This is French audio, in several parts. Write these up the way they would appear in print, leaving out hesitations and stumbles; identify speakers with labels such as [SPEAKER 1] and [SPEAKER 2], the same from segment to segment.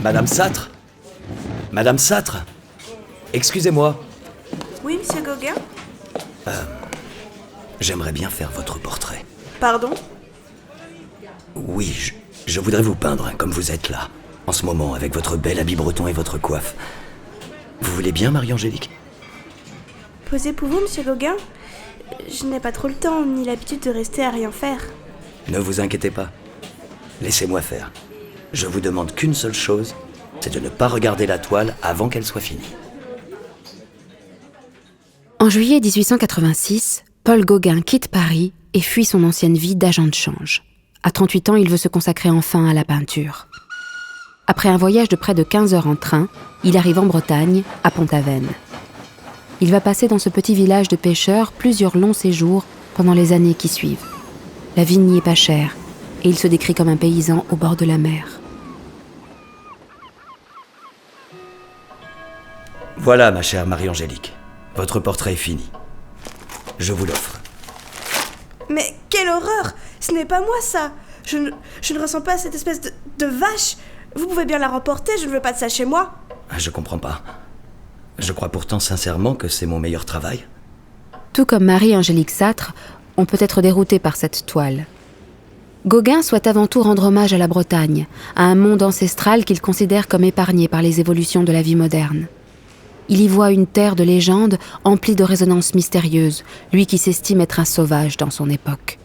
[SPEAKER 1] Madame Sâtre ? Madame Sâtre ? Excusez-moi.
[SPEAKER 2] Oui, monsieur Gauguin ?
[SPEAKER 1] J'aimerais bien faire votre portrait.
[SPEAKER 2] Pardon ?
[SPEAKER 1] Oui, je voudrais vous peindre comme vous êtes là, en ce moment, avec votre bel habit breton et votre coiffe. Vous voulez bien, Marie-Angélique ?
[SPEAKER 2] Posez pour vous, monsieur Gauguin ? Je n'ai pas trop le temps, ni l'habitude de rester à rien faire.
[SPEAKER 1] Ne vous inquiétez pas. Laissez-moi faire. Je vous demande qu'une seule chose, c'est de ne pas regarder la toile avant qu'elle soit finie.
[SPEAKER 3] En juillet 1886, Paul Gauguin quitte Paris et fuit son ancienne vie d'agent de change. À 38 ans, il veut se consacrer enfin à la peinture. Après un voyage de près de 15 heures en train, il arrive en Bretagne, à Pont-Aven. Il va passer dans ce petit village de pêcheurs plusieurs longs séjours pendant les années qui suivent. La vie n'y est pas chère et il se décrit comme un paysan au bord de la mer.
[SPEAKER 1] Voilà, ma chère Marie-Angélique. Votre portrait est fini. Je vous l'offre.
[SPEAKER 2] Mais quelle horreur ! Ce n'est pas moi, ça ! Je ne ressens pas cette espèce de vache. Vous pouvez bien la remporter, je ne veux pas de ça chez moi.
[SPEAKER 1] Je comprends pas. Je crois pourtant sincèrement que c'est mon meilleur travail.
[SPEAKER 3] Tout comme Marie-Angélique Sâtre, on peut être dérouté par cette toile. Gauguin souhaite avant tout rendre hommage à la Bretagne, à un monde ancestral qu'il considère comme épargné par les évolutions de la vie moderne. Il y voit une terre de légende emplie de résonances mystérieuses, lui qui s'estime être un sauvage dans son époque.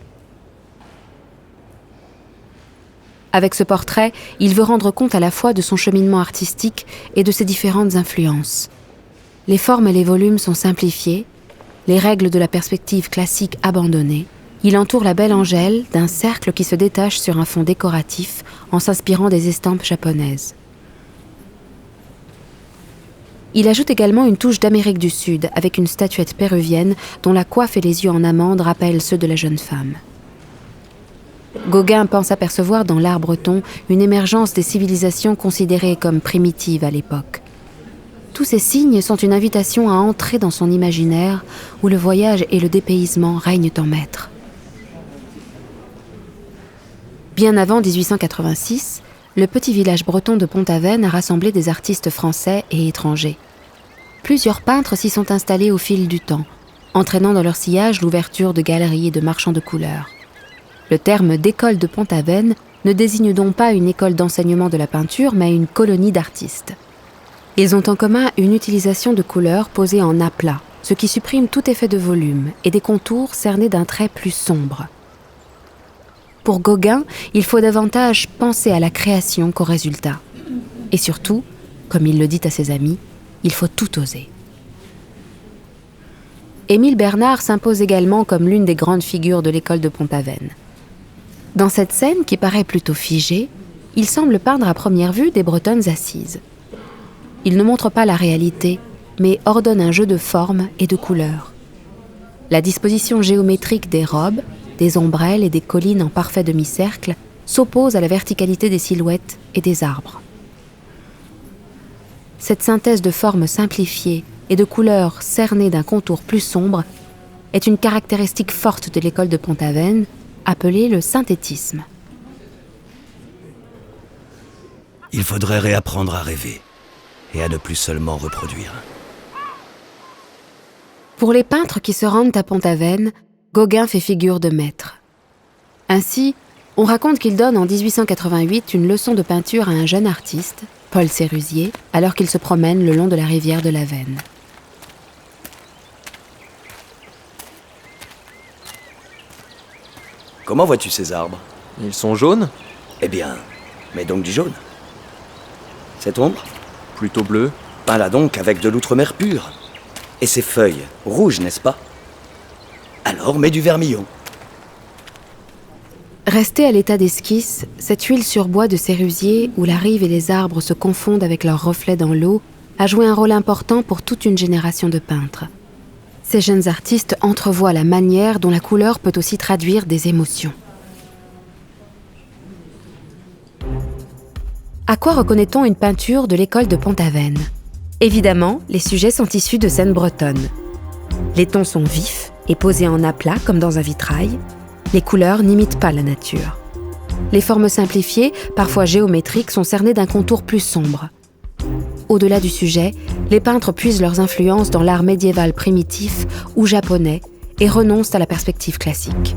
[SPEAKER 3] Avec ce portrait, il veut rendre compte à la fois de son cheminement artistique et de ses différentes influences. Les formes et les volumes sont simplifiés, les règles de la perspective classique abandonnées. Il entoure la belle Angèle d'un cercle qui se détache sur un fond décoratif en s'inspirant des estampes japonaises. Il ajoute également une touche d'Amérique du Sud avec une statuette péruvienne dont la coiffe et les yeux en amande rappellent ceux de la jeune femme. Gauguin pense apercevoir dans l'art breton une émergence des civilisations considérées comme primitives à l'époque. Tous ces signes sont une invitation à entrer dans son imaginaire où le voyage et le dépaysement règnent en maître. Bien avant 1886, le petit village breton de Pont-Aven a rassemblé des artistes français et étrangers. Plusieurs peintres s'y sont installés au fil du temps, entraînant dans leur sillage l'ouverture de galeries et de marchands de couleurs. Le terme d'école de Pont-Aven ne désigne donc pas une école d'enseignement de la peinture, mais une colonie d'artistes. Ils ont en commun une utilisation de couleurs posées en aplat, ce qui supprime tout effet de volume et des contours cernés d'un trait plus sombre. Pour Gauguin, il faut davantage penser à la création qu'au résultat. Et surtout, comme il le dit à ses amis, il faut tout oser. Émile Bernard s'impose également comme l'une des grandes figures de l'école de Pont-Aven. Dans cette scène qui paraît plutôt figée, il semble peindre à première vue des Bretonnes assises. Il ne montre pas la réalité, mais ordonne un jeu de formes et de couleurs. La disposition géométrique des robes, des ombrelles et des collines en parfait demi-cercle s'oppose à la verticalité des silhouettes et des arbres. Cette synthèse de formes simplifiées et de couleurs cernées d'un contour plus sombre est une caractéristique forte de l'école de Pont-Aven, appelée le synthétisme.
[SPEAKER 1] Il faudrait réapprendre à rêver et à ne plus seulement reproduire.
[SPEAKER 3] Pour les peintres qui se rendent à Pont-Aven, Gauguin fait figure de maître. Ainsi, on raconte qu'il donne en 1888 une leçon de peinture à un jeune artiste, Paul Sérusier, alors qu'il se promène le long de la rivière de la Veine.
[SPEAKER 1] Comment vois-tu ces arbres ?
[SPEAKER 4] Ils sont jaunes ?
[SPEAKER 1] Eh bien, mets donc du jaune. Cette ombre ?
[SPEAKER 4] Plutôt bleus.
[SPEAKER 1] Peins-la donc avec de l'outremer pur. Et ces feuilles, rouges, n'est-ce pas ? Alors mets du vermillon.
[SPEAKER 3] Restée à l'état d'esquisse, cette huile sur bois de Sérusier, où la rive et les arbres se confondent avec leurs reflets dans l'eau, a joué un rôle important pour toute une génération de peintres. Ces jeunes artistes entrevoient la manière dont la couleur peut aussi traduire des émotions. À quoi reconnaît-on une peinture de l'école de Pont-Aven ? Évidemment, les sujets sont issus de scènes bretonnes. Les tons sont vifs et posés en aplat comme dans un vitrail. Les couleurs n'imitent pas la nature. Les formes simplifiées, parfois géométriques, sont cernées d'un contour plus sombre. Au-delà du sujet, les peintres puisent leurs influences dans l'art médiéval primitif ou japonais et renoncent à la perspective classique.